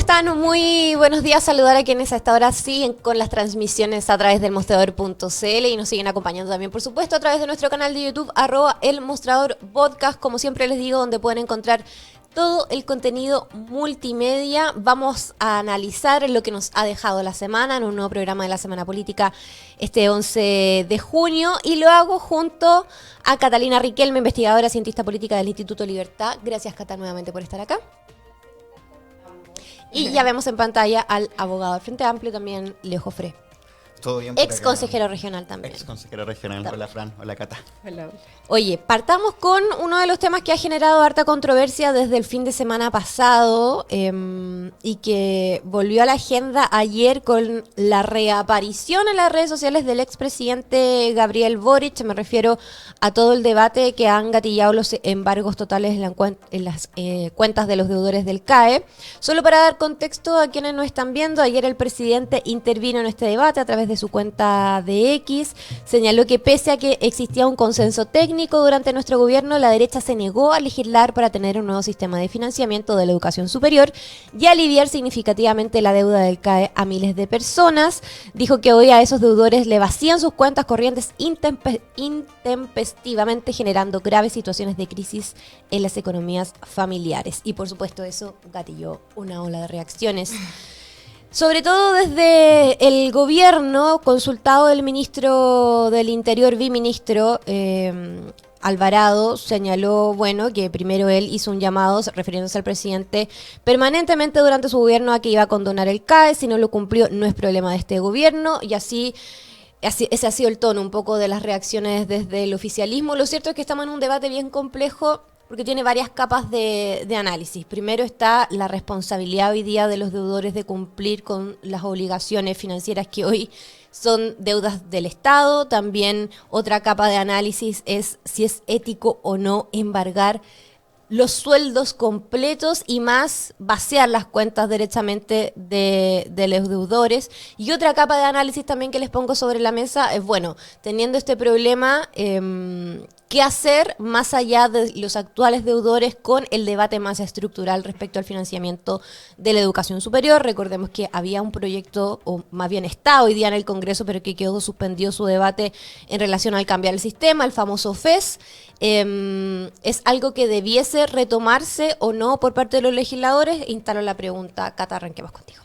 están? Muy buenos días. Saludar a quienes a esta hora siguen con las transmisiones a través del mostrador.cl y nos siguen acompañando también, por supuesto, a través de nuestro canal de YouTube, @elmostradorpodcast, como siempre les digo, donde pueden encontrar todo el contenido multimedia. Vamos a analizar lo que nos ha dejado la semana en un nuevo programa de la Semana Política este 11 de junio y lo hago junto a Catalina Riquelme, investigadora cientista política del Instituto Libertad. Gracias, Cata, nuevamente por estar acá. Y ya vemos en pantalla al abogado del Frente Amplio, también Leo Jofré. Todo bien por ex acá. consejero regional también. Ex consejero regional. También. Hola, Fran. Hola, Cata. Hola. Oye, partamos con uno de los temas que ha generado harta controversia desde el fin de semana pasado y que volvió a la agenda ayer con la reaparición en las redes sociales del expresidente Gabriel Boric. Me refiero a todo el debate que han gatillado los embargos totales en las cuentas de los deudores del CAE. Solo para dar contexto a quienes no están viendo, ayer el presidente intervino en este debate a través de su cuenta de X. Señaló que pese a que existía un consenso técnico durante nuestro gobierno, la derecha se negó a legislar para tener un nuevo sistema de financiamiento de la educación superior y aliviar significativamente la deuda del CAE a miles de personas. Dijo que hoy a esos deudores le vacían sus cuentas corrientes intempestivamente, generando graves situaciones de crisis en las economías familiares. Y por supuesto eso gatilló una ola de reacciones. Sobre todo desde el gobierno, consultado el ministro del Interior, biministro Alvarado, señaló, bueno, que primero él hizo un llamado, refiriéndose al presidente, permanentemente durante su gobierno a que iba a condonar el CAE, si no lo cumplió no es problema de este gobierno, y así ese ha sido el tono un poco de las reacciones desde el oficialismo. Lo cierto es que estamos en un debate bien complejo, porque tiene varias capas de análisis. Primero está la responsabilidad hoy día de los deudores de cumplir con las obligaciones financieras que hoy son deudas del Estado. También otra capa de análisis es si es ético o no embargar los sueldos completos y más vaciar las cuentas derechamente de los deudores. Y otra capa de análisis también que les pongo sobre la mesa es, bueno, teniendo este problema, ¿qué hacer más allá de los actuales deudores con el debate más estructural respecto al financiamiento de la educación superior? Recordemos que había un proyecto, o más bien está hoy día en el Congreso, pero que quedó suspendido su debate en relación al cambiar el sistema, el famoso FES. ¿Es algo que debiese retomarse o no por parte de los legisladores? Instalo la pregunta. Cata, arranquemos contigo.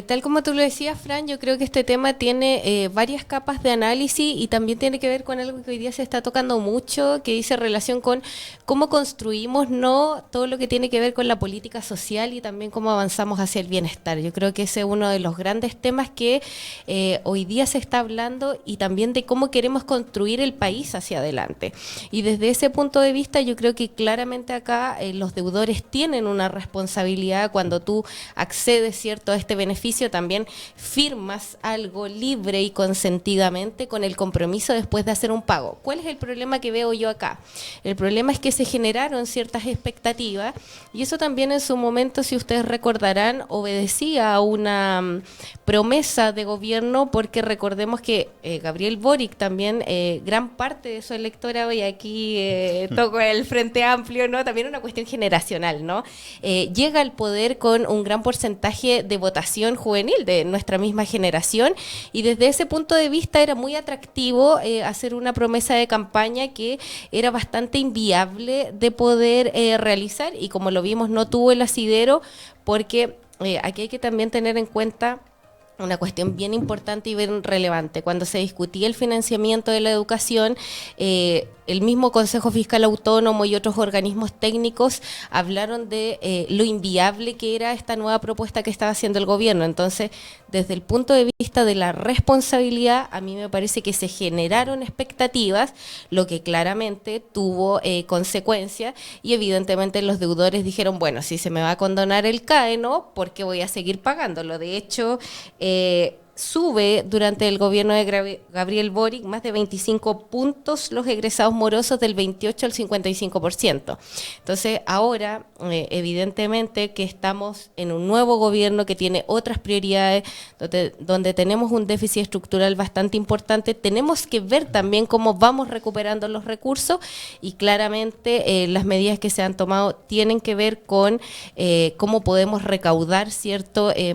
Tal como tú lo decías, Fran, yo creo que este tema tiene varias capas de análisis y también tiene que ver con algo que hoy día se está tocando mucho, que dice relación con cómo construimos todo lo que tiene que ver con la política social y también cómo avanzamos hacia el bienestar. Yo creo que ese es uno de los grandes temas que hoy día se está hablando y también de cómo queremos construir el país hacia adelante. Y desde ese punto de vista yo creo que claramente acá los deudores tienen una responsabilidad cuando tú accedes, ¿cierto?, a este beneficio, también firmas algo libre y consentidamente con el compromiso después de hacer un pago. ¿Cuál es el problema que veo yo acá? El problema es que se generaron ciertas expectativas y eso también en su momento, si ustedes recordarán, obedecía a una promesa de gobierno, porque recordemos que Gabriel Boric también, gran parte de su electorado, y aquí toco el Frente Amplio, ¿no? También una cuestión generacional, ¿no? Llega al poder con un gran porcentaje de votación juvenil de nuestra misma generación y desde ese punto de vista era muy atractivo hacer una promesa de campaña que era bastante inviable de poder realizar y como lo vimos no tuvo el asidero porque aquí hay que también tener en cuenta una cuestión bien importante y bien relevante. Cuando se discutía el financiamiento de la educación, el mismo Consejo Fiscal Autónomo y otros organismos técnicos hablaron de lo inviable que era esta nueva propuesta que estaba haciendo el gobierno. Entonces, desde el punto de vista de la responsabilidad, a mí me parece que se generaron expectativas, lo que claramente tuvo consecuencias y evidentemente los deudores dijeron, bueno, si se me va a condonar el CAE, ¿no? ¿Por qué voy a seguir pagándolo? De hecho, sube durante el gobierno de Gabriel Boric más de 25 puntos los egresados morosos del 28 al 55%. Entonces ahora evidentemente que estamos en un nuevo gobierno que tiene otras prioridades, donde tenemos un déficit estructural bastante importante, tenemos que ver también cómo vamos recuperando los recursos y claramente las medidas que se han tomado tienen que ver con cómo podemos recaudar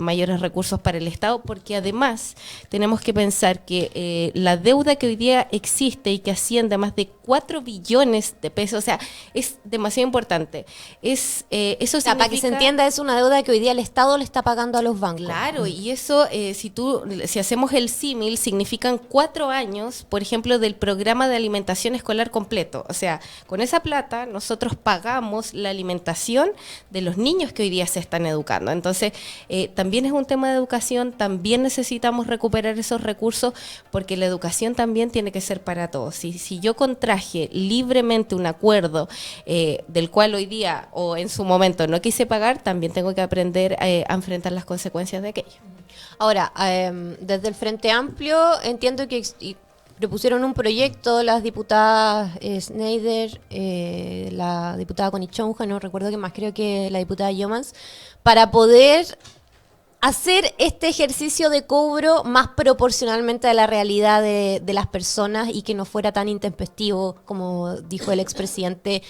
mayores recursos para el Estado, porque además tenemos que pensar que la deuda que hoy día existe y que asciende a más de 4 billones de pesos, o sea, es demasiado importante. Eso significa, para que se entienda, es una deuda que hoy día el Estado le está pagando a los bancos. Claro, y eso, si hacemos el símil, significan 4 años, por ejemplo, del programa de alimentación escolar completo. O sea, con esa plata nosotros pagamos la alimentación de los niños que hoy día se están educando. Entonces, también es un tema de educación, también necesitamos recuperar esos recursos, porque la educación también tiene que ser para todos. Si yo contraje libremente un acuerdo del cual hoy día o en su momento no quise pagar, también tengo que aprender a enfrentar las consecuencias de aquello. Ahora, desde el Frente Amplio entiendo que propusieron un proyecto las diputadas Schneider, la diputada Connie Chonja, no recuerdo qué más, creo que la diputada Yomans, para poder hacer este ejercicio de cobro más proporcionalmente a la realidad de las personas y que no fuera tan intempestivo, como dijo el expresidente,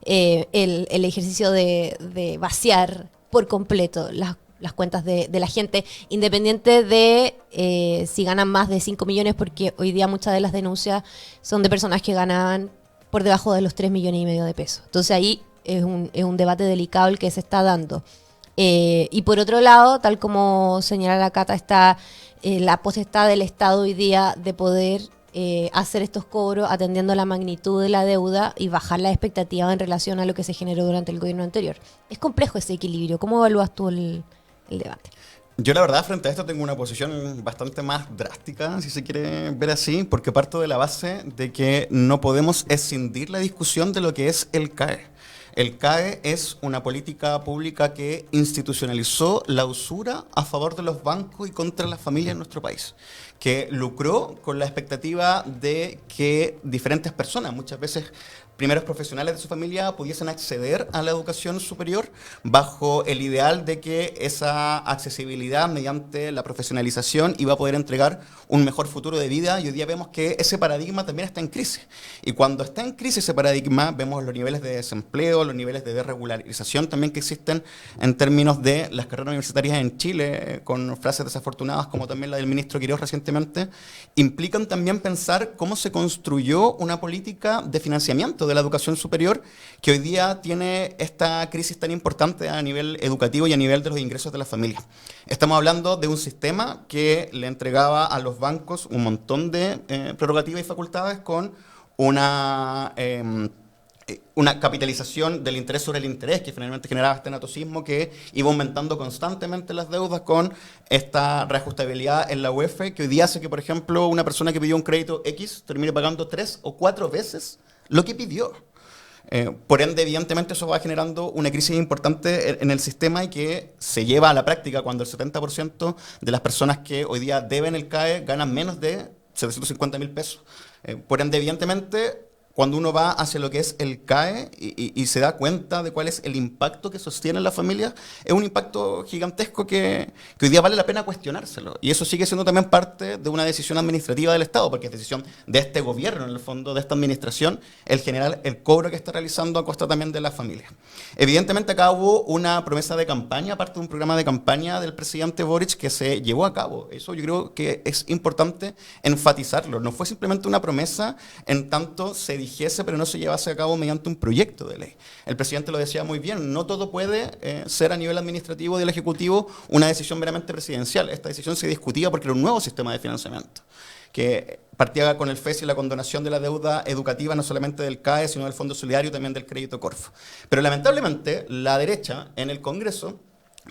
el ejercicio de vaciar por completo las cuentas de la gente, independiente de si ganan más de 5 millones, porque hoy día muchas de las denuncias son de personas que ganan por debajo de los 3,5 millones de pesos. Entonces ahí es un debate delicado el que se está dando. Y por otro lado, tal como señala la Cata, está la potestad del Estado hoy día de poder hacer estos cobros atendiendo a la magnitud de la deuda y bajar la expectativa en relación a lo que se generó durante el gobierno anterior. Es complejo ese equilibrio. ¿Cómo evalúas tú el debate? Yo la verdad frente a esto tengo una posición bastante más drástica, si se quiere ver así, porque parto de la base de que no podemos escindir la discusión de lo que es el CAE. El CAE es una política pública que institucionalizó la usura a favor de los bancos y contra las familias en nuestro país, que lucró con la expectativa de que diferentes personas, muchas veces primeros profesionales de su familia, pudiesen acceder a la educación superior bajo el ideal de que esa accesibilidad mediante la profesionalización iba a poder entregar un mejor futuro de vida, y hoy día vemos que ese paradigma también está en crisis. Y cuando está en crisis ese paradigma, vemos los niveles de desempleo, los niveles de desregularización también que existen en términos de las carreras universitarias en Chile, con frases desafortunadas como también la del ministro Quirós recientemente, implican también pensar cómo se construyó una política de financiamiento de la educación superior que hoy día tiene esta crisis tan importante a nivel educativo y a nivel de los ingresos de las familias. Estamos hablando de un sistema que le entregaba a los bancos un montón de prerrogativas y facultades con una capitalización del interés sobre el interés que finalmente generaba este natosismo que iba aumentando constantemente las deudas con esta reajustabilidad en la UEF, que hoy día hace que, por ejemplo, una persona que pidió un crédito X termine pagando 3 o 4 veces lo que pidió. Por ende, evidentemente, eso va generando una crisis importante en el sistema y que se lleva a la práctica cuando el 70% de las personas que hoy día deben el CAE ganan menos de 750.000 pesos. Por ende, evidentemente, cuando uno va hacia lo que es el CAE y se da cuenta de cuál es el impacto que sostiene la familia, es un impacto gigantesco que hoy día vale la pena cuestionárselo. Y eso sigue siendo también parte de una decisión administrativa del Estado, porque es decisión de este gobierno, en el fondo, de esta administración, el generar el cobro que está realizando a costa también de las familias. Evidentemente acá hubo una promesa de campaña, parte de un programa de campaña del presidente Boric que se llevó a cabo. Eso yo creo que es importante enfatizarlo. No fue simplemente una promesa en tanto se dijese, pero no se llevase a cabo mediante un proyecto de ley. El presidente lo decía muy bien, no todo puede ser a nivel administrativo del Ejecutivo una decisión meramente presidencial. Esta decisión se discutía porque era un nuevo sistema de financiamiento, que partía con el FES y la condonación de la deuda educativa, no solamente del CAE, sino del Fondo Solidario y también del crédito Corfo. Pero lamentablemente, la derecha en el Congreso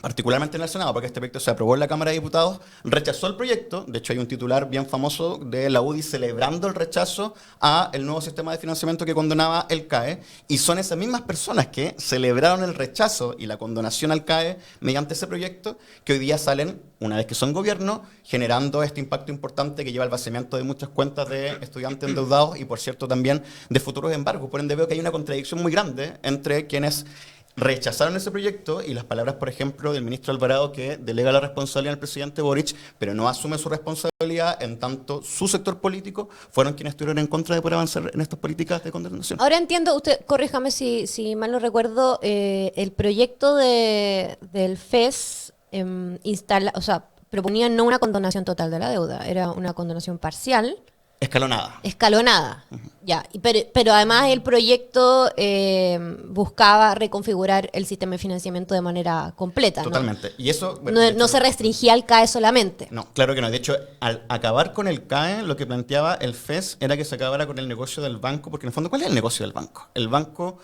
particularmente en el Senado, porque este proyecto se aprobó en la Cámara de Diputados, rechazó el proyecto. De hecho, hay un titular bien famoso de la UDI celebrando el rechazo a el nuevo sistema de financiamiento que condenaba el CAE, y son esas mismas personas que celebraron el rechazo y la condonación al CAE mediante ese proyecto que hoy día salen, una vez que son gobierno, generando este impacto importante que lleva al vaciamiento de muchas cuentas de estudiantes endeudados y, por cierto, también de futuros embargos. Por ende, veo que hay una contradicción muy grande entre quienes rechazaron ese proyecto y las palabras, por ejemplo, del ministro Alvarado, que delega la responsabilidad al presidente Boric, pero no asume su responsabilidad en tanto su sector político fueron quienes estuvieron en contra de poder avanzar en estas políticas de condenación. Ahora entiendo, usted, corríjame si mal no recuerdo, el proyecto del FES o sea, proponía no una condonación total de la deuda, era una condonación parcial. Escalonada, ya. Pero además el proyecto buscaba reconfigurar el sistema de financiamiento de manera completa. Totalmente. ¿No? Y eso No se restringía al CAE solamente. No, claro que no. De hecho, al acabar con el CAE, lo que planteaba el FES era que se acabara con el negocio del banco, porque en el fondo, ¿cuál es el negocio del banco? El banco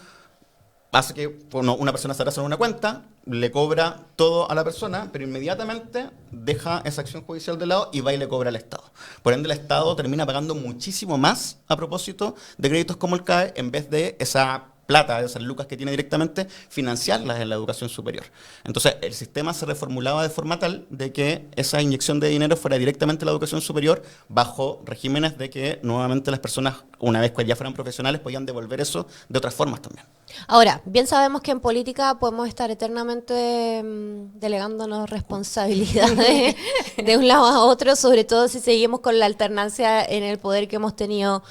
hace que una persona se hace una cuenta, le cobra todo a la persona, pero inmediatamente deja esa acción judicial de lado y va y le cobra al Estado. Por ende, el Estado termina pagando muchísimo más a propósito de créditos como el CAE, en vez de esa plata, de esas lucas que tiene directamente, financiarlas en la educación superior. Entonces, el sistema se reformulaba de forma tal de que esa inyección de dinero fuera directamente a la educación superior, bajo regímenes de que nuevamente las personas, una vez que ya fueran profesionales, podían devolver eso de otras formas también. Ahora, bien sabemos que en política podemos estar eternamente delegándonos responsabilidades de un lado a otro, sobre todo si seguimos con la alternancia en el poder que hemos tenido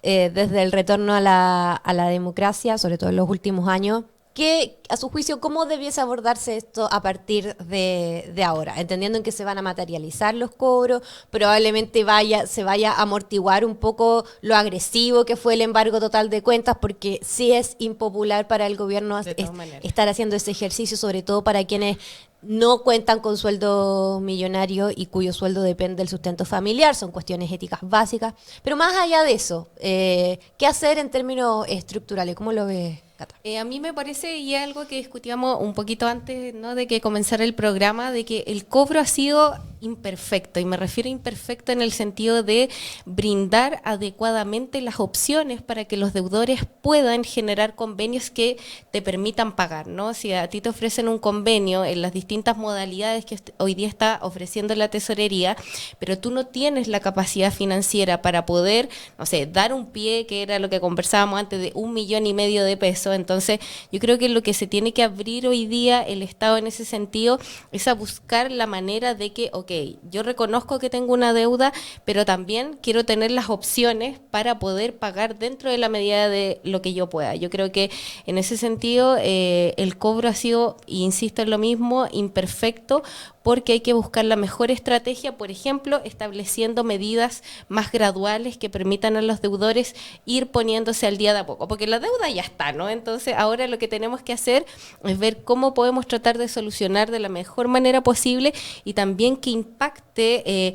desde el retorno a la democracia, sobre todo en los últimos años. ¿Qué, a su juicio, cómo debiese abordarse esto a partir de ahora? Entendiendo en que se van a materializar los cobros, probablemente se vaya a amortiguar un poco lo agresivo que fue el embargo total de cuentas, porque sí es impopular para el gobierno estar haciendo ese ejercicio, sobre todo para quienes no cuentan con sueldo millonario y cuyo sueldo depende del sustento familiar. Son cuestiones éticas básicas. Pero más allá de eso, ¿qué hacer en términos estructurales? ¿Cómo lo ves, Cata? A mí me parece, y es algo que discutíamos un poquito antes, ¿no?, de que comenzara el programa, de que el cobro ha sido imperfecto, y me refiero a imperfecto en el sentido de brindar adecuadamente las opciones para que los deudores puedan generar convenios que te permitan pagar, ¿no? Si a ti te ofrecen un convenio en las distintas modalidades que hoy día está ofreciendo la tesorería, pero tú no tienes la capacidad financiera para poder, no sé, dar un pie, que era lo que conversábamos antes, de 1,5 millones de pesos. Entonces yo creo que lo que se tiene que abrir hoy día el Estado en ese sentido es a buscar la manera de que, ok, yo reconozco que tengo una deuda, pero también quiero tener las opciones para poder pagar dentro de la medida de lo que yo pueda. Yo creo que en ese sentido el cobro ha sido, e insisto en lo mismo, imperfecto, porque hay que buscar la mejor estrategia, por ejemplo, estableciendo medidas más graduales que permitan a los deudores ir poniéndose al día de a poco, porque la deuda ya está, ¿no? Entonces ahora lo que tenemos que hacer es ver cómo podemos tratar de solucionar de la mejor manera posible, y también que impacte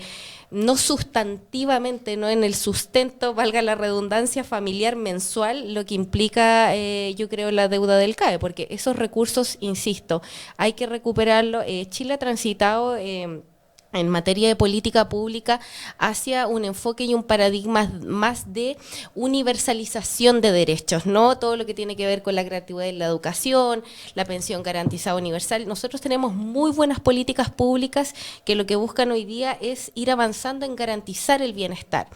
no sustantivamente, no en el sustento, valga la redundancia, familiar mensual, lo que implica, yo creo, la deuda del CAE, porque esos recursos, insisto, hay que recuperarlo. Chile ha transitado en materia de política pública hacia un enfoque y un paradigma más de universalización de derechos, ¿no? Todo lo que tiene que ver con la gratuidad de la educación, la pensión garantizada universal. Nosotros tenemos muy buenas políticas públicas que lo que buscan hoy día es ir avanzando en garantizar el bienestar,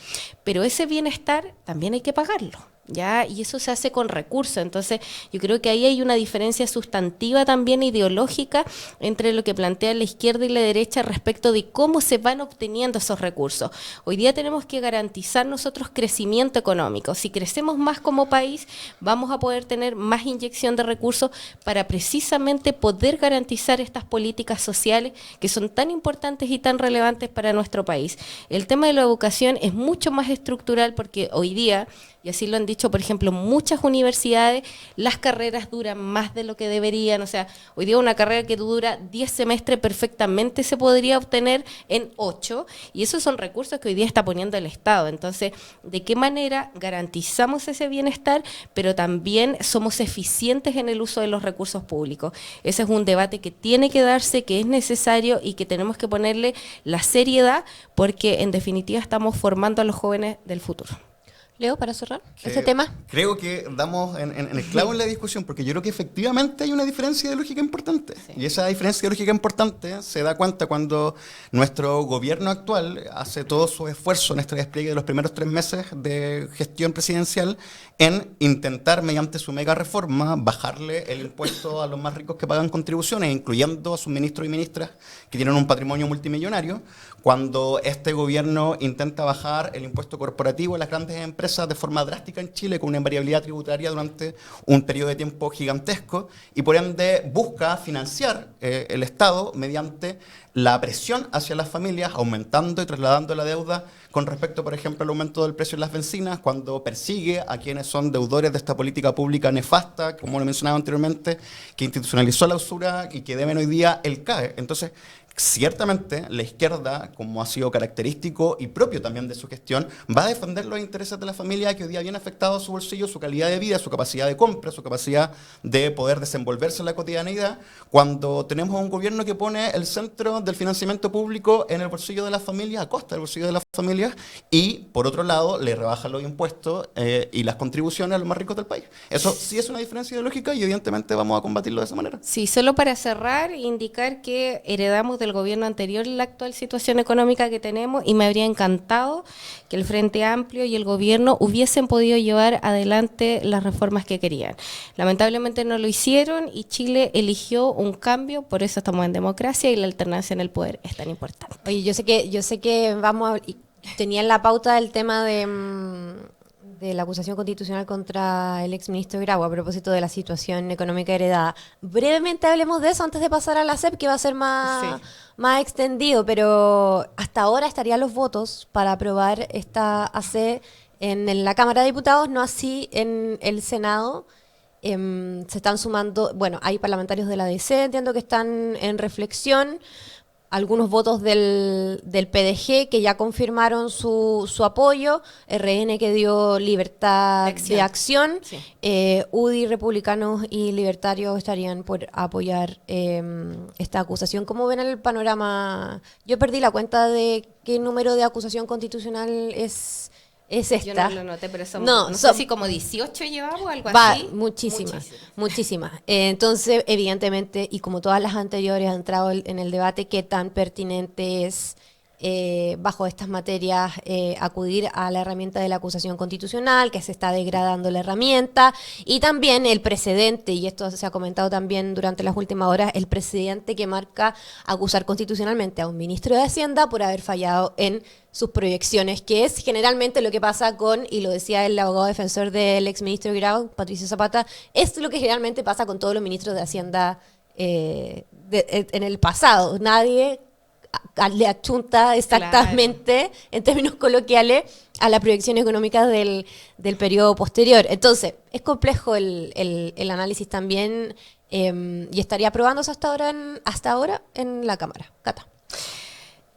pero ese bienestar también hay que pagarlo, ¿ya? Y eso se hace con recursos. Entonces yo creo que ahí hay una diferencia sustantiva también ideológica entre lo que plantea la izquierda y la derecha respecto de cómo se van obteniendo esos recursos. Hoy día tenemos que garantizar nosotros crecimiento económico. Si crecemos más como país, vamos a poder tener más inyección de recursos para precisamente poder garantizar estas políticas sociales que son tan importantes y tan relevantes para nuestro país. El tema de la educación es mucho más estructural, porque hoy día y así lo han dicho, por ejemplo, muchas universidades, las carreras duran más de lo que deberían. O sea, hoy día una carrera que dura 10 semestres perfectamente se podría obtener en 8, y esos son recursos que hoy día está poniendo el Estado. Entonces, ¿de qué manera garantizamos ese bienestar, pero también somos eficientes en el uso de los recursos públicos? Ese es un debate que tiene que darse, que es necesario y que tenemos que ponerle la seriedad, porque en definitiva estamos formando a los jóvenes del futuro. Leo, para cerrar este tema. Creo que damos en el clavo en la discusión, porque yo creo que efectivamente hay una diferencia ideológica importante. Sí. Y esa diferencia ideológica importante se da cuenta cuando nuestro gobierno actual hace todo su esfuerzo en este despliegue de los primeros 3 meses de gestión presidencial en intentar, mediante su mega reforma, bajarle el impuesto a los más ricos que pagan contribuciones, incluyendo a sus ministros y ministras que tienen un patrimonio multimillonario, cuando este gobierno intenta bajar el impuesto corporativo a las grandes empresas de forma drástica en Chile, con una invariabilidad tributaria durante un periodo de tiempo gigantesco, y por ende busca financiar el Estado mediante la presión hacia las familias, aumentando y trasladando la deuda con respecto, por ejemplo, al aumento del precio de las bencinas, cuando persigue a quienes son deudores de esta política pública nefasta, como lo mencionaba anteriormente, que institucionalizó la usura y que deben hoy día el CAE. Entonces, ciertamente la izquierda, como ha sido característico y propio también de su gestión, va a defender los intereses de la familia que hoy día viene afectado a su bolsillo, su calidad de vida, su capacidad de compra, su capacidad de poder desenvolverse en la cotidianeidad, cuando tenemos un gobierno que pone el centro del financiamiento público en el bolsillo de las familias, a costa del bolsillo de las familias, y por otro lado le rebaja los impuestos y las contribuciones a los más ricos del país. Eso sí es una diferencia ideológica y evidentemente vamos a combatirlo de esa manera. Sí, solo para cerrar, indicar que heredamos del gobierno anterior la actual situación económica que tenemos, y me habría encantado que el Frente Amplio y el gobierno hubiesen podido llevar adelante las reformas que querían. Lamentablemente no lo hicieron y Chile eligió un cambio, por eso estamos en democracia y la alternancia en el poder es tan importante. Oye, yo sé que vamos a... Tenía en la pauta el tema de la acusación constitucional contra el exministro Grau a propósito de la situación económica heredada. Brevemente hablemos de eso antes de pasar a la CEP, que va a ser más extendido, pero hasta ahora estarían los votos para aprobar esta AC en la Cámara de Diputados, no así en el Senado. Se están sumando, bueno, hay parlamentarios de la DC, entiendo que están en reflexión, algunos votos del PDG que ya confirmaron su apoyo, RN que dio libertad de acción, sí. UDI, republicanos y libertarios estarían por apoyar esta acusación. ¿Cómo ven el panorama? Yo perdí la cuenta de qué número de acusación constitucional es esta. Yo no lo noté, pero no sé si como 18 llevamos o algo así. Muchísimas. Entonces, evidentemente, y como todas las anteriores, ha entrado en el debate qué tan pertinente es bajo estas materias acudir a la herramienta de la acusación constitucional, que se está degradando la herramienta, y también el precedente, y esto se ha comentado también durante las últimas horas, el precedente que marca acusar constitucionalmente a un ministro de Hacienda por haber fallado en sus proyecciones, que es generalmente lo que pasa con, y lo decía el abogado defensor del exministro Grau, Patricio Zapata, es lo que generalmente pasa con todos los ministros de Hacienda en el pasado. Nadie le achunta exactamente, claro, en términos coloquiales, a la proyección económica del periodo posterior. Entonces, es complejo el análisis también, y estaría aprobándose hasta ahora en la Cámara. Cata.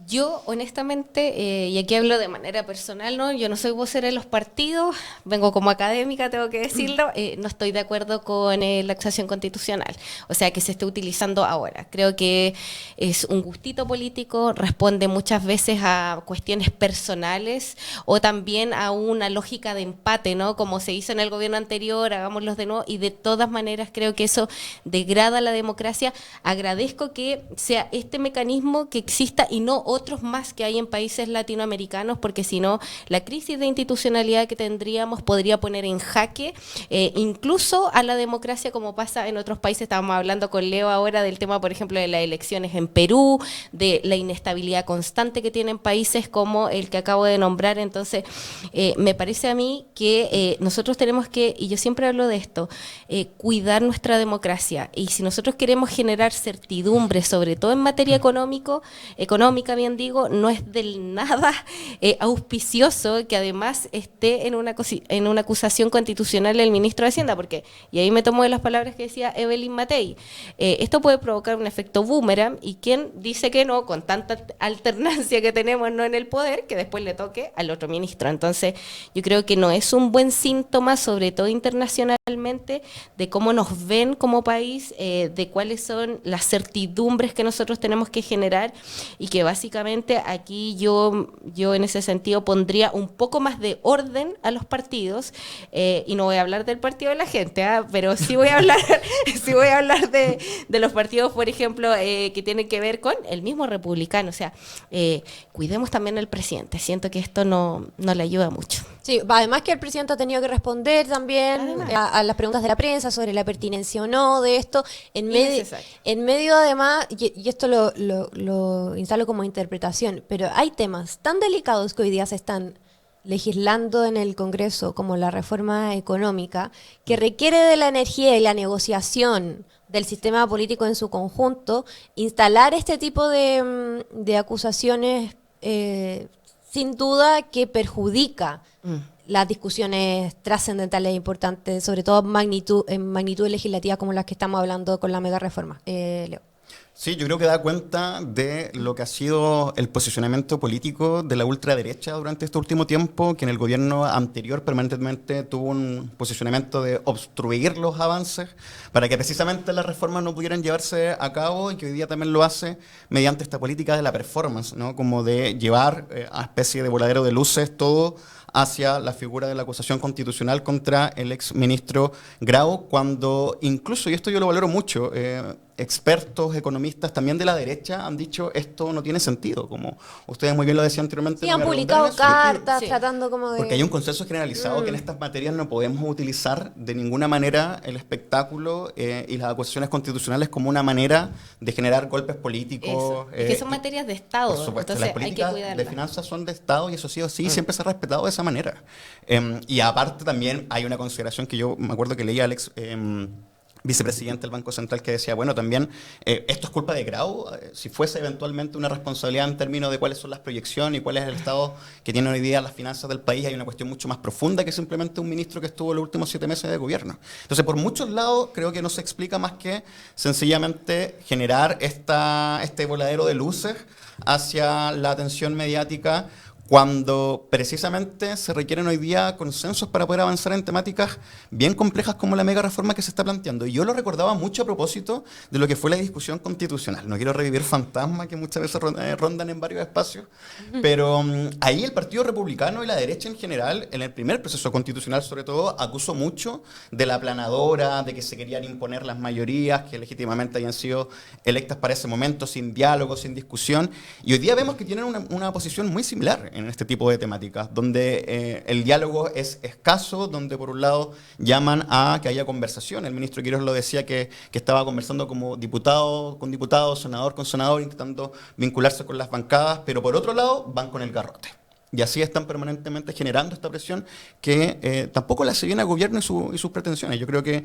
Yo, honestamente, y aquí hablo de manera personal, ¿no? Yo no soy vocera de los partidos, vengo como académica, tengo que decirlo, no estoy de acuerdo con la acusación constitucional, o sea, que se esté utilizando ahora. Creo que es un gustito político, responde muchas veces a cuestiones personales o también a una lógica de empate, ¿no? Como se hizo en el gobierno anterior, hagámoslo de nuevo, y de todas maneras creo que eso degrada la democracia. Agradezco que sea este mecanismo que exista y no otros más que hay en países latinoamericanos, porque si no, la crisis de institucionalidad que tendríamos podría poner en jaque incluso a la democracia, como pasa en otros países. Estábamos hablando con Leo ahora del tema, por ejemplo, de las elecciones en Perú, de la inestabilidad constante que tienen países como el que acabo de nombrar. Entonces, me parece a mí que nosotros tenemos que, y yo siempre hablo de esto, cuidar nuestra democracia, y si nosotros queremos generar certidumbre, sobre todo en materia económica, bien digo, no es del nada auspicioso que además esté en una acusación constitucional el ministro de Hacienda, porque, y ahí me tomo de las palabras que decía Evelyn Matei, esto puede provocar un efecto boomerang, y quién dice que no, con tanta alternancia que tenemos no en el poder, que después le toque al otro ministro. Entonces, yo creo que no es un buen síntoma, sobre todo internacionalmente, de cómo nos ven como país, de cuáles son las certidumbres que nosotros tenemos que generar, y que básicamente aquí yo en ese sentido pondría un poco más de orden a los partidos, y no voy a hablar del partido de la gente, pero sí voy a hablar de los partidos, por ejemplo, que tienen que ver con el mismo republicano. O sea, cuidemos también al presidente. Siento que esto no le ayuda mucho. Sí, además que el presidente ha tenido que responder también a las preguntas de la prensa sobre la pertinencia o no de esto, en medio además, y esto lo instalo como interpretación, pero hay temas tan delicados que hoy día se están legislando en el Congreso, como la reforma económica, que requiere de la energía y la negociación del sistema político en su conjunto. Instalar este tipo de acusaciones sin duda que perjudica las discusiones trascendentales e importantes, sobre todo en magnitud legislativa como las que estamos hablando con la mega reforma. Leo. Sí, yo creo que da cuenta de lo que ha sido el posicionamiento político de la ultraderecha durante este último tiempo, que en el gobierno anterior permanentemente tuvo un posicionamiento de obstruir los avances para que precisamente las reformas no pudieran llevarse a cabo, y que hoy día también lo hace mediante esta política de la performance, ¿no? Como de llevar a especie de voladero de luces todo hacia la figura de la acusación constitucional contra el ex ministro Grau, cuando incluso, y esto yo lo valoro mucho, expertos, economistas también de la derecha han dicho esto no tiene sentido, como ustedes muy bien lo decían anteriormente. Sí, han publicado cartas tratando como de... Porque hay un consenso generalizado que en estas materias no podemos utilizar de ninguna manera el espectáculo y las acusaciones constitucionales como una manera de generar golpes políticos. Que son materias de Estado, por supuesto, entonces las políticas hay que cuidarlas. de finanzas son de Estado, y eso sí o sí siempre se ha respetado de esa manera. Y aparte también hay una consideración que yo me acuerdo que leía Alex... vicepresidente del Banco Central, que decía, bueno, también esto es culpa de Grau, si fuese eventualmente una responsabilidad en términos de cuáles son las proyecciones y cuál es el estado que tienen hoy día las finanzas del país, hay una cuestión mucho más profunda que simplemente un ministro que estuvo los últimos 7 meses de gobierno. Entonces, por muchos lados, creo que no se explica más que sencillamente generar este voladero de luces hacia la atención mediática, cuando precisamente se requieren hoy día consensos para poder avanzar en temáticas bien complejas como la mega reforma que se está planteando. Y yo lo recordaba mucho a propósito de lo que fue la discusión constitucional. No quiero revivir fantasmas que muchas veces rondan en varios espacios, pero ahí el Partido Republicano y la derecha en general, en el primer proceso constitucional sobre todo, acusó mucho de la aplanadora, de que se querían imponer las mayorías que legítimamente habían sido electas para ese momento, sin diálogo, sin discusión. Y hoy día vemos que tienen una posición muy similar en este tipo de temáticas, donde el diálogo es escaso, donde por un lado llaman a que haya conversación. El ministro Quirós lo decía que estaba conversando como diputado con diputado, senador con senador, intentando vincularse con las bancadas, pero por otro lado van con el garrote. Y así están permanentemente generando esta presión que tampoco le hace bien al gobierno y sus pretensiones. Yo creo que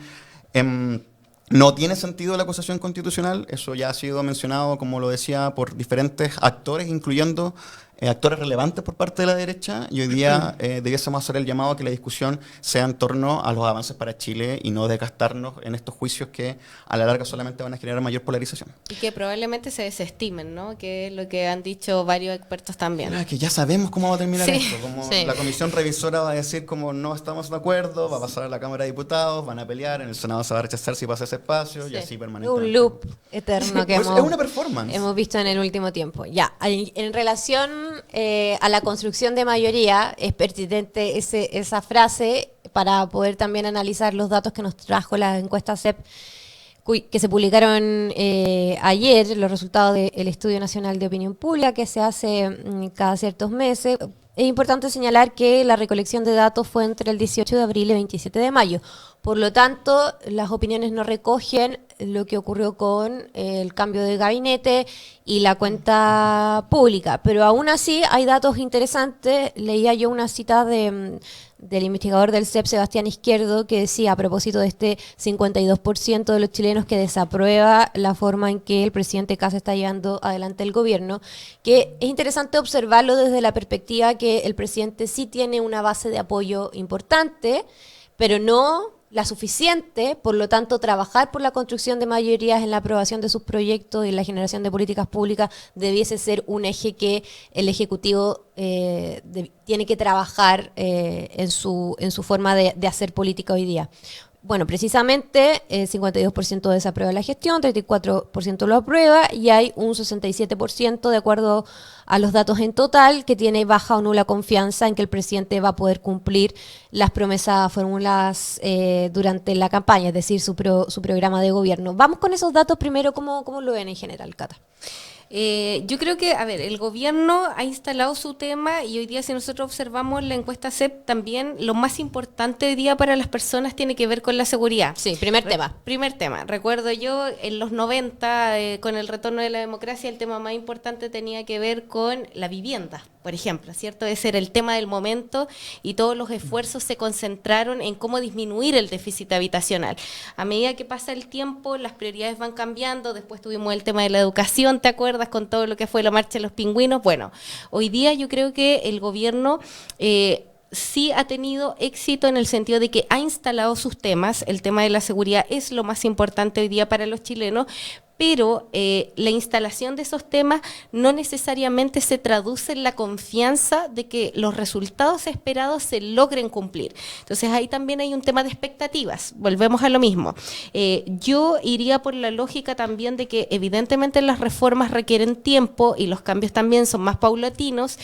no tiene sentido la acusación constitucional, eso ya ha sido mencionado, como lo decía, por diferentes actores, incluyendo actores relevantes por parte de la derecha, y hoy día debiésemos hacer el llamado a que la discusión sea en torno a los avances para Chile y no desgastarnos en estos juicios que a la larga solamente van a generar mayor polarización. Y que probablemente se desestimen, ¿no? Que es lo que han dicho varios expertos también. Que ya sabemos cómo va a terminar esto, como la comisión revisora va a decir como no estamos de acuerdo, va a pasar a la Cámara de Diputados, van a pelear, en el Senado se va a rechazar si pasa ese espacio, y así permanentemente. Un loop eterno que es una performance. Hemos visto en el último tiempo. Ya, en relación a la construcción de mayoría, es pertinente esa frase para poder también analizar los datos que nos trajo la encuesta CEP que se publicaron ayer, los resultados del Estudio Nacional de Opinión Pública que se hace cada ciertos meses. Es importante señalar que la recolección de datos fue entre el 18 de abril y el 27 de mayo. Por lo tanto, las opiniones no recogen lo que ocurrió con el cambio de gabinete y la cuenta pública. Pero aún así hay datos interesantes. Leía yo una cita del investigador del CEP, Sebastián Izquierdo, que decía a propósito de este 52% de los chilenos que desaprueba la forma en que el presidente Kast está llevando adelante el gobierno, que es interesante observarlo desde la perspectiva que el presidente sí tiene una base de apoyo importante, pero no la suficiente. Por lo tanto, trabajar por la construcción de mayorías en la aprobación de sus proyectos y en la generación de políticas públicas debiese ser un eje que el Ejecutivo tiene que trabajar en su forma de hacer política hoy día. Bueno, precisamente el 52% desaprueba la gestión, 34% lo aprueba y hay un 67% de acuerdo a los datos en total que tiene baja o nula confianza en que el presidente va a poder cumplir las promesas formuladas durante la campaña, es decir, su programa de gobierno. Vamos con esos datos primero, ¿cómo lo ven en general, Cata? Yo creo que, a ver, el gobierno ha instalado su tema y hoy día si nosotros observamos la encuesta CEP también lo más importante hoy día para las personas tiene que ver con la seguridad. Sí, primer tema. Primer tema. Recuerdo yo en los 90 con el retorno de la democracia el tema más importante tenía que ver con la vivienda, por ejemplo, ¿cierto? Ese era el tema del momento y todos los esfuerzos se concentraron en cómo disminuir el déficit habitacional. A medida que pasa el tiempo las prioridades van cambiando, después tuvimos el tema de la educación, ¿te acuerdas? Con todo lo que fue la marcha de los pingüinos. Bueno, hoy día yo creo que el gobierno sí ha tenido éxito en el sentido de que ha instalado sus temas. El tema de la seguridad es lo más importante hoy día para los chilenos, pero la instalación de esos temas no necesariamente se traduce en la confianza de que los resultados esperados se logren cumplir. Entonces ahí también hay un tema de expectativas, volvemos a lo mismo. Yo iría por la lógica también de que evidentemente las reformas requieren tiempo y los cambios también son más paulatinos,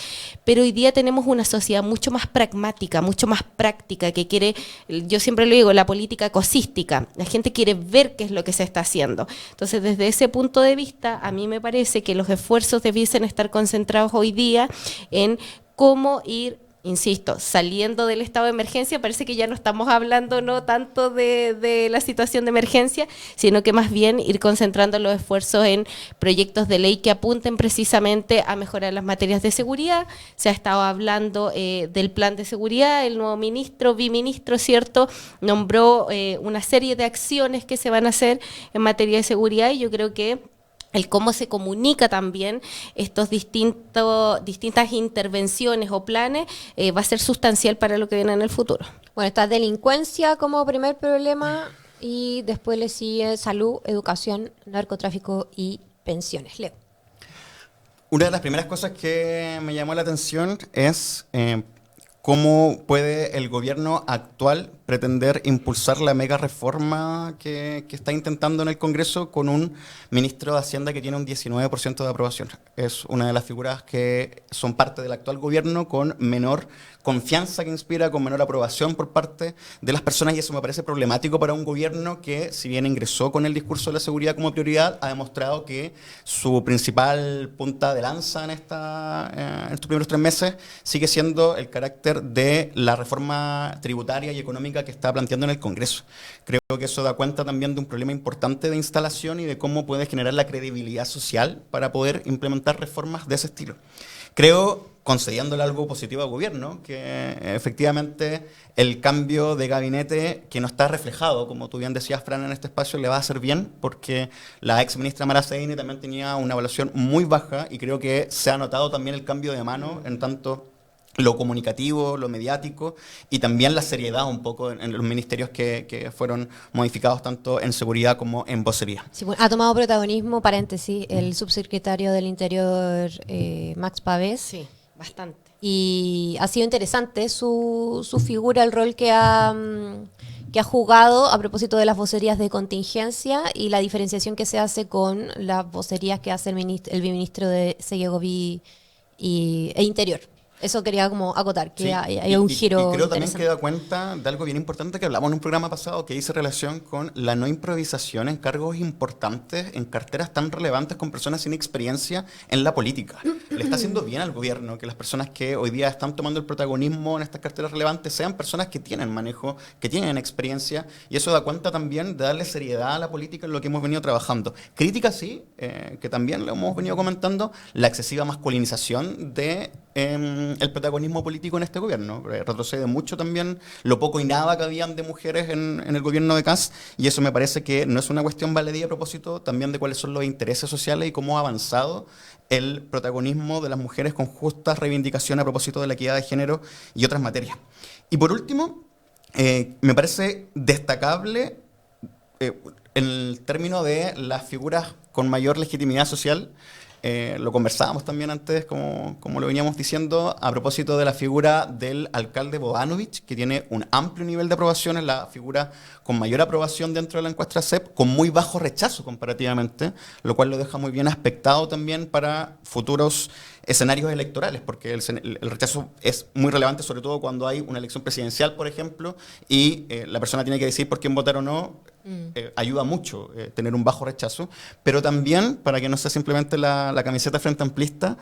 pero hoy día tenemos una sociedad mucho más pragmática, mucho más práctica, que quiere, yo siempre lo digo, la política cosística, la gente quiere ver qué es lo que se está haciendo. Entonces desde ese punto de vista, a mí me parece que los esfuerzos debiesen estar concentrados hoy día en cómo ir, insisto, saliendo del estado de emergencia. Parece que ya no estamos hablando no tanto de la situación de emergencia, sino que más bien ir concentrando los esfuerzos en proyectos de ley que apunten precisamente a mejorar las materias de seguridad. Se ha estado hablando del plan de seguridad, el nuevo ministro, biministro, ¿cierto?, nombró una serie de acciones que se van a hacer en materia de seguridad y yo creo que el cómo se comunica también estos distintas intervenciones o planes va a ser sustancial para lo que viene en el futuro. Bueno, está delincuencia como primer problema y después le sigue salud, educación, narcotráfico y pensiones. Leo. Una de las primeras cosas que me llamó la atención es cómo puede el gobierno actual pretender impulsar la mega reforma que está intentando en el Congreso con un ministro de Hacienda que tiene un 19% de aprobación. Es una de las figuras que son parte del actual gobierno con menor confianza que inspira, con menor aprobación por parte de las personas, y eso me parece problemático para un gobierno que, si bien ingresó con el discurso de la seguridad como prioridad, ha demostrado que su principal punta de lanza en estos primeros 3 meses sigue siendo el carácter de la reforma tributaria y económica que está planteando en el Congreso. Creo que eso da cuenta también de un problema importante de instalación y de cómo puede generar la credibilidad social para poder implementar reformas de ese estilo. Creo, concediéndole algo positivo al gobierno, que efectivamente el cambio de gabinete que no está reflejado, como tú bien decías, Fran, en este espacio, le va a hacer bien, porque la ex ministra Mara Seguini también tenía una evaluación muy baja y creo que se ha notado también el cambio de mano en tanto lo comunicativo, lo mediático y también la seriedad un poco en los ministerios que fueron modificados tanto en seguridad como en vocería. Sí, bueno, ha tomado protagonismo, paréntesis, el subsecretario del Interior, Max Pavés. Sí, bastante. Y ha sido interesante su figura, el rol que ha jugado a propósito de las vocerías de contingencia y la diferenciación que se hace con las vocerías que hace el ministro de Seguridad e Interior. Eso quería como acotar, que Sí, hay un giro y creo también interesante. que da cuenta de algo bien importante que hablamos en un programa pasado que hice relación con la no improvisación en cargos importantes, en carteras tan relevantes con personas sin experiencia en la política. Le está haciendo bien al gobierno que las personas que hoy día están tomando el protagonismo en estas carteras relevantes sean personas que tienen manejo, que tienen experiencia, y eso da cuenta también de darle seriedad a la política en lo que hemos venido trabajando. Crítica sí, que también lo hemos venido comentando, la excesiva masculinización de el protagonismo político en este gobierno. Retrocede mucho también lo poco y nada que habían de mujeres en el gobierno de Kast, y eso me parece que no es una cuestión baladí a propósito también de cuáles son los intereses sociales y cómo ha avanzado el protagonismo de las mujeres con justas reivindicaciones a propósito de la equidad de género y otras materias. Y por último, me parece destacable el término de las figuras con mayor legitimidad social. Lo conversábamos también antes, como lo veníamos diciendo, a propósito de la figura del alcalde Bodanovich, que tiene un amplio nivel de aprobación, es la figura con mayor aprobación dentro de la encuesta CEP, con muy bajo rechazo comparativamente, lo cual lo deja muy bien aspectado también para futuros escenarios electorales, porque el rechazo es muy relevante, sobre todo cuando hay una elección presidencial, por ejemplo, y la persona tiene que decidir por quién votar o no. Ayuda mucho tener un bajo rechazo, pero también, para que no sea simplemente la camiseta frente amplista,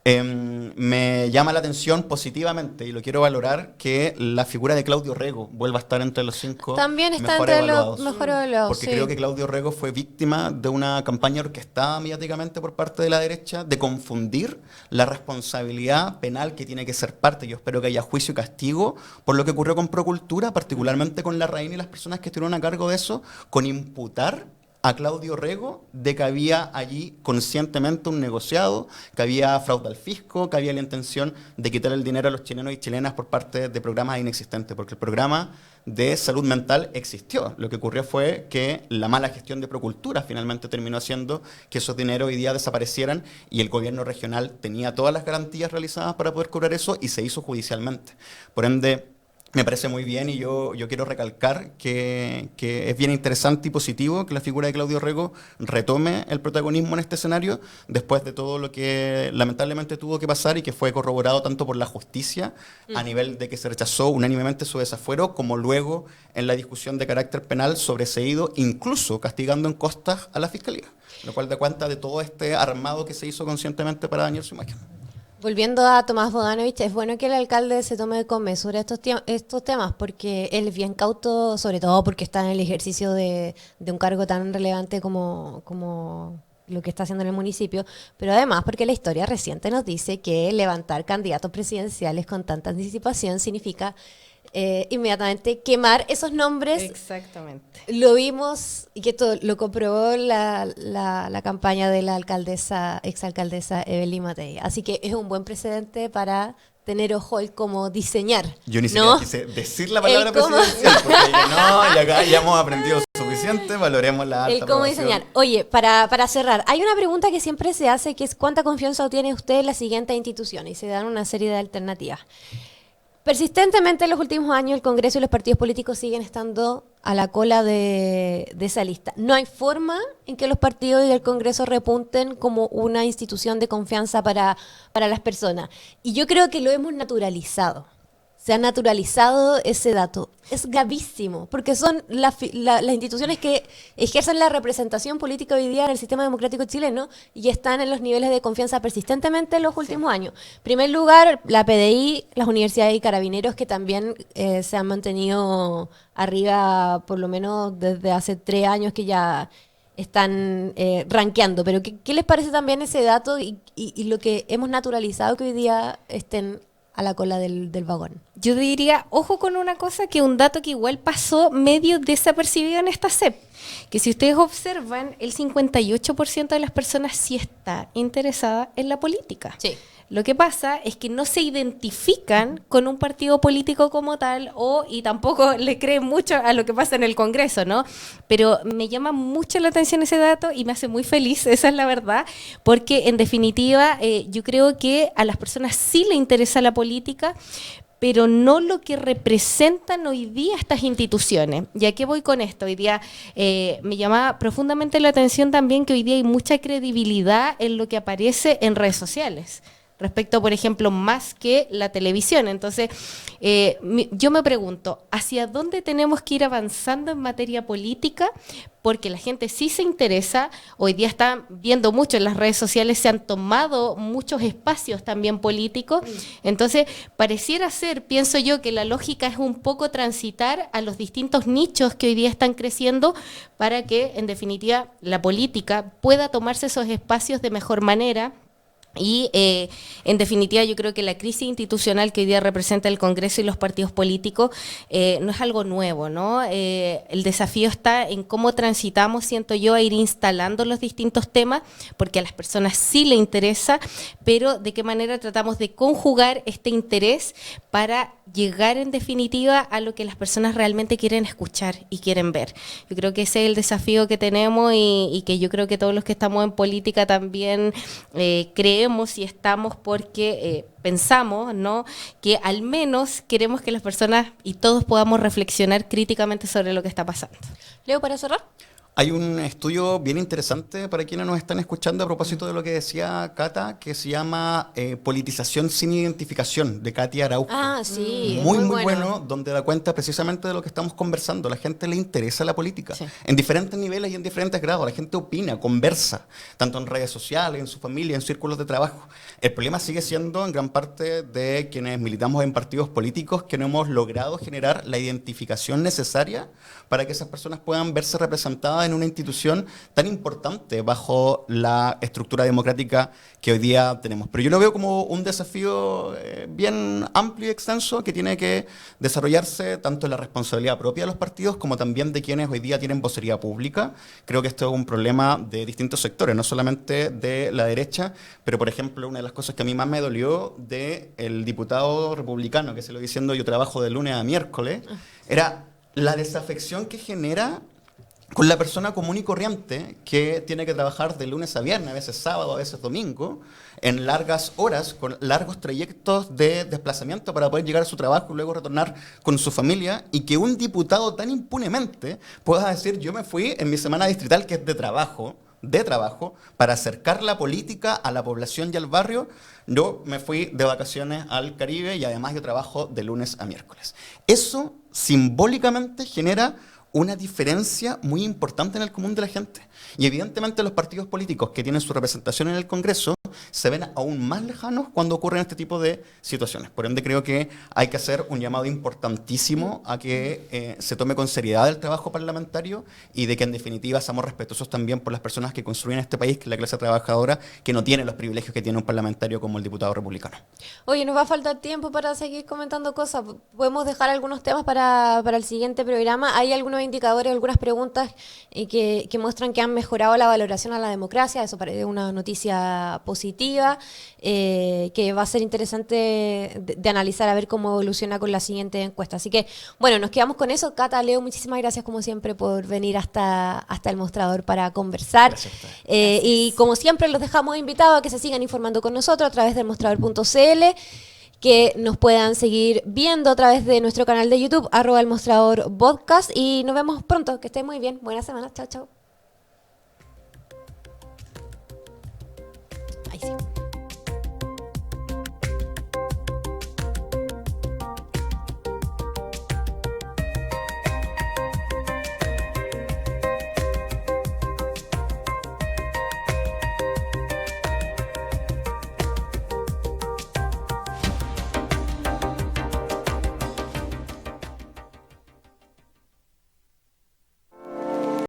me llama la atención positivamente, y lo quiero valorar, que la figura de Claudio Rego vuelva a estar entre los 5 También está mejor entre evaluados. los mejor evaluados. Porque Sí. creo que Claudio Rego fue víctima de una campaña orquestada mediáticamente por parte de la derecha de confundir la responsabilidad penal que tiene que ser parte. Yo espero que haya juicio y castigo por lo que ocurrió con Procultura, particularmente con Larraín y las personas que estuvieron a cargo de eso, con imputar a Claudio Rego de que había allí conscientemente un negociado, que había fraude al fisco, que había la intención de quitar el dinero a los chilenos y chilenas por parte de programas inexistentes, porque el programa de salud mental existió. Lo que ocurrió fue que la mala gestión de Procultura finalmente terminó haciendo que esos dineros hoy día desaparecieran, y el gobierno regional tenía todas las garantías realizadas para poder cobrar eso, y se hizo judicialmente. Por ende, me parece muy bien, y yo quiero recalcar que es bien interesante y positivo que la figura de Claudio Rego retome el protagonismo en este escenario después de todo lo que lamentablemente tuvo que pasar, y que fue corroborado tanto por la justicia a nivel de que se rechazó unánimemente su desafuero, como luego en la discusión de carácter penal sobreseído, incluso castigando en costas a la Fiscalía, lo cual da cuenta de todo este armado que se hizo conscientemente para dañar su imagen. Volviendo a Tomás Bodanovich, es bueno que el alcalde se tome con mesura estos temas, porque él es bien cauto, sobre todo porque está en el ejercicio de un cargo tan relevante como lo que está haciendo en el municipio, pero además porque la historia reciente nos dice que levantar candidatos presidenciales con tanta anticipación significa inmediatamente quemar esos nombres. Exactamente. Lo vimos, y que esto lo comprobó la campaña de la exalcaldesa Evelyn Matei. Así que es un buen precedente para tener ojo el cómo diseñar. Yo ni ¿no? siquiera quise decir la palabra El cómo- presidencial, porque dije, no, y acá ya hemos aprendido suficiente, valoremos la alta El cómo aprobación. diseñar. Oye, para cerrar, hay una pregunta que siempre se hace, que es ¿cuánta confianza tiene usted en la siguiente institución? Y se dan una serie de alternativas. Persistentemente en los últimos años el Congreso y los partidos políticos siguen estando a la cola de esa lista. No hay forma en que los partidos y el Congreso repunten como una institución de confianza para las personas. Y yo creo que lo hemos naturalizado. Se ha naturalizado ese dato. Es gravísimo, porque son las instituciones que ejercen la representación política hoy día en el sistema democrático chileno y están en los niveles de confianza persistentemente en los últimos años. En primer lugar, la PDI, las universidades y carabineros, que también se han mantenido arriba por lo menos desde hace 3 años, que ya están rankeando. Pero ¿qué les parece también ese dato y lo que hemos naturalizado que hoy día estén a la cola del vagón? Yo diría, ojo con una cosa, que un dato que igual pasó medio desapercibido en esta CEP, que si ustedes observan, el 58% de las personas sí está interesada en la política. Sí. Lo que pasa es que no se identifican con un partido político como tal, y tampoco le creen mucho a lo que pasa en el Congreso, ¿no? Pero me llama mucho la atención ese dato y me hace muy feliz, esa es la verdad, porque en definitiva yo creo que a las personas sí le interesa la política, pero no lo que representan hoy día estas instituciones. ¿Y a qué voy con esto? Hoy día me llama profundamente la atención también que hoy día hay mucha credibilidad en lo que aparece en redes sociales. respecto, por ejemplo, más que la televisión. Entonces, yo me pregunto, ¿hacia dónde tenemos que ir avanzando en materia política? Porque la gente sí se interesa, hoy día están viendo mucho en las redes sociales, se han tomado muchos espacios también políticos, entonces pareciera ser, pienso yo, que la lógica es un poco transitar a los distintos nichos que hoy día están creciendo para que, en definitiva, la política pueda tomarse esos espacios de mejor manera. Y en definitiva yo creo que la crisis institucional que hoy día representa el Congreso y los partidos políticos no es algo nuevo, ¿no? El desafío está en cómo transitamos, siento yo, a ir instalando los distintos temas, porque a las personas sí les interesa, pero de qué manera tratamos de conjugar este interés para llegar en definitiva a lo que las personas realmente quieren escuchar y quieren ver. Yo creo que ese es el desafío que tenemos y que yo creo que todos los que estamos en política también creemos y estamos porque pensamos, ¿no?, que al menos queremos que las personas y todos podamos reflexionar críticamente sobre lo que está pasando. Leo, para cerrar. Hay un estudio bien interesante para quienes nos están escuchando a propósito de lo que decía Cata, que se llama Politización sin identificación, de Katia Araujo. Ah, sí. Muy bueno, donde da cuenta precisamente de lo que estamos conversando. A la gente le interesa la política, sí, en diferentes niveles y en diferentes grados. La gente opina, conversa, tanto en redes sociales, en su familia, en círculos de trabajo. El problema sigue siendo en gran parte de quienes militamos en partidos políticos que no hemos logrado generar la identificación necesaria para que esas personas puedan verse representadas en una institución tan importante bajo la estructura democrática que hoy día tenemos. Pero yo lo veo como un desafío bien amplio y extenso que tiene que desarrollarse tanto en la responsabilidad propia de los partidos como también de quienes hoy día tienen vocería pública. Creo que esto es un problema de distintos sectores, no solamente de la derecha, pero por ejemplo una de las cosas que a mí más me dolió del diputado republicano que se lo diciendo yo trabajo de lunes a miércoles, era la desafección que genera con la persona común y corriente que tiene que trabajar de lunes a viernes, a veces sábado, a veces domingo, en largas horas, con largos trayectos de desplazamiento para poder llegar a su trabajo y luego retornar con su familia, y que un diputado tan impunemente pueda decir, yo me fui en mi semana distrital, que es de trabajo, para acercar la política a la población y al barrio. Yo me fui de vacaciones al Caribe y además yo trabajo de lunes a miércoles. Eso simbólicamente genera una diferencia muy importante en el común de la gente. Y evidentemente los partidos políticos que tienen su representación en el Congreso se ven aún más lejanos cuando ocurren este tipo de situaciones. Por ende, creo que hay que hacer un llamado importantísimo a que se tome con seriedad el trabajo parlamentario y de que en definitiva seamos respetuosos también por las personas que construyen este país, que es la clase trabajadora, que no tiene los privilegios que tiene un parlamentario como el diputado republicano. Oye, nos va a faltar tiempo para seguir comentando cosas. Podemos dejar algunos temas para el siguiente programa. Hay algunos indicadores, algunas preguntas que muestran que han mejorado la valoración a la democracia. Eso parece una noticia positiva, que va a ser interesante de analizar a ver cómo evoluciona con la siguiente encuesta. Así que, bueno, nos quedamos con eso. Cata, Leo, muchísimas gracias como siempre por venir hasta el mostrador para conversar. Gracias. Y como siempre los dejamos invitados a que se sigan informando con nosotros a través del mostrador.cl, que nos puedan seguir viendo a través de nuestro canal de YouTube, @elmostradorpodcast, y nos vemos pronto. Que estén muy bien. Buenas semanas. Chao, chao. Ahí sí.